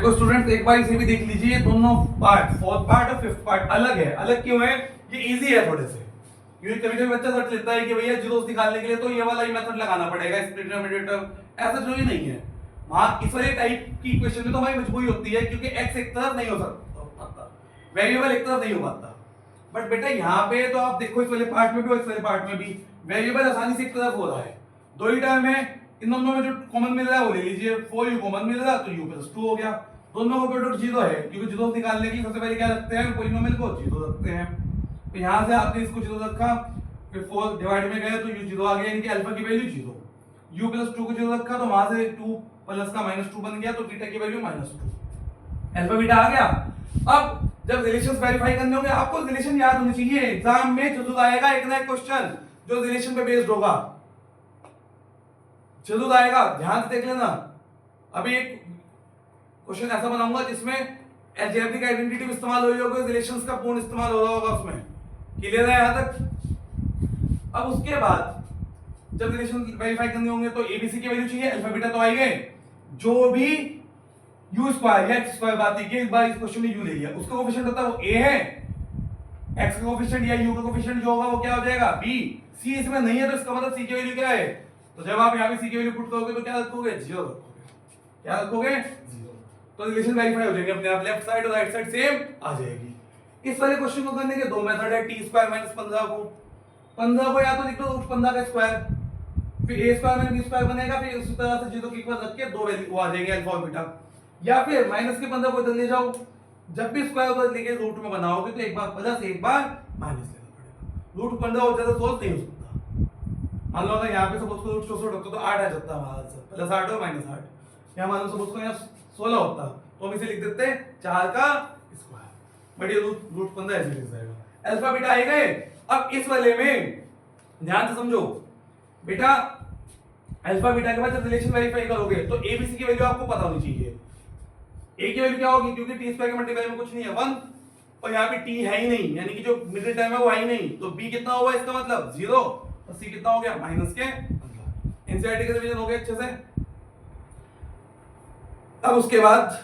देखो स्टूडेंट्स, एक बार इसे भी देख लीजिए, दोनों पार्ट, फोर्थ पार्ट और फिफ्थ पार्ट अलग है। अलग क्यों है? ये इजी है थोड़े से, क्योंकि कभी कभी बच्चा सोच लेता है कि भैया जीरोस निकालने के लिए तो ये वाला ही मेथड लगाना पड़ेगा, स्प्लिट डिनोमिनेटर। ऐसा जो ही नहीं है। वहां इस वाले टाइप की इक्वेशन में तो हमारी मजबूरी होती है, क्योंकि x एक तरफ नहीं हो सकता, वेरिएबल एक तरफ नहीं हो पाता। बट बेटा यहाँ पे तो आप देखो, इस वाले पार्ट में भी और इस वाले पार्ट में भी वेरिएबल आसानी से एक तरफ हो रहा है। दो ही टर्म है, इन दोनों में जो कॉमन मिल रहा है वो ले लीजिए। 4u कॉमन मिल रहा है तो u प्लस 2 हो गया। दोनों का प्रोडक्ट जीरो है, क्योंकि जीरो निकालने की सबसे पहले क्या रखते हैं, पॉलिनोमियल को जीरो रखते हैं। तो यहाँ से आपने इसको जीरो रखा, फिर 4 डिवाइड में गए तो u जीरो आ गया, यानी कि अल्फा की वैल्यू जीरो। u प्लस 2 को जीरो रखा तो वहां से 2 प्लस का -2 बन गया, तो बीटा की वैल्यू -2, अल्फा बीटा आ गया। अब जब रिलेशंस वेरीफाई करने होंगे, आपको रिलेशन याद होनी चाहिए। एग्जाम में जरूर आएगा एक ना एक क्वेश्चन जो रिलेशन पे बेस्ड होगा, जरूर आएगा, ध्यान से देख लेना। अभी एक क्वेश्चन ऐसा बनाऊंगा जिसमें अलजेब्रिक आइडेंटिटी भी इस्तेमाल हो रही होगी, रिलेशंस का पूर्ण इस्तेमाल हो रहा होगा उसमें। क्लियर है यहां तक? अब उसके बाद जब रिलेशन वेरीफाई करने होंगे तो एबीसी की वैल्यू चाहिए, अल्फा बीटा तो आएंगे। जो भी u स्क्वायर या x स्क्वायर बात है, इस बार इस क्वेश्चन में u ले लिया, उसका कोफिशिएंट होता है वो a है, x का कोफिशिएंट या u का कोफिशिएंट जो होगा वो क्या हो जाएगा b। c इसमें नहीं है तो इसका मतलब c की वैल्यू क्या है? तो जब आप यहाँ पे c की वैल्यू पुट करोगे तो क्या रखोगे? 0 रखोगे। क्या रखोगे? 0। तो रिलेशन वेरीफाई हो जाएंगे अपने आप, लेफ्ट साइड और राइट साइड सेम आ जाएगी। इस वाले क्वेश्चन को करने के दो मेथड है, t स्क्वायर माइनस 15 को। 15 को या तो लिख दो रूट 15 का स्क्वायर, फिर a square minus b square बनेगा, फिर उसी तरह से 0 के इक्वल रख के दो वैल्यू आ जाएंगे अल्फा और बीटा। या फिर माइनस के 15 को इधर ले जाओ, जब भी स्क्वायर उधर लेके रूट में बनाओगे तो एक बार प्लस एक बार माइनस लेना पड़ेगा। रूट 15 हो जाता तो सोल्व नहीं हो सकता। मान लो अगर यहाँ पे सपोज को रूट 64 होता तो 8 आ जाता हमारा आंसर, प्लस 8 और माइनस 8। यहाँ मान लो सपोज को यहाँ 16 होता तो हम इसे लिख देते 4 का स्क्वायर, बट ये रूट 15 ऐसे लिख जाएगा। अल्फा बीटा आए गए। अब इस वाले में ध्यान से समझो बेटा, अल्फा बीटा के बाद जब रिलेशन वेरीफाई करोगे तो एबीसी की वैल्यू आपको पता होनी चाहिए। ए की वैल्यू क्या होगी? क्योंकि टी स्क्वायर के मल्टीप्लाई में कुछ नहीं है 1, और यहाँ पे टी है ही नहीं, यानी कि जो मिडिल टर्म है वो है ही नहीं, तो बी कितना हुआ इसका मतलब 0, और सी कितना हो गया माइनस के 15। एनसीईआरटी का रिवीजन हो गया अच्छे से। अब उसके बाद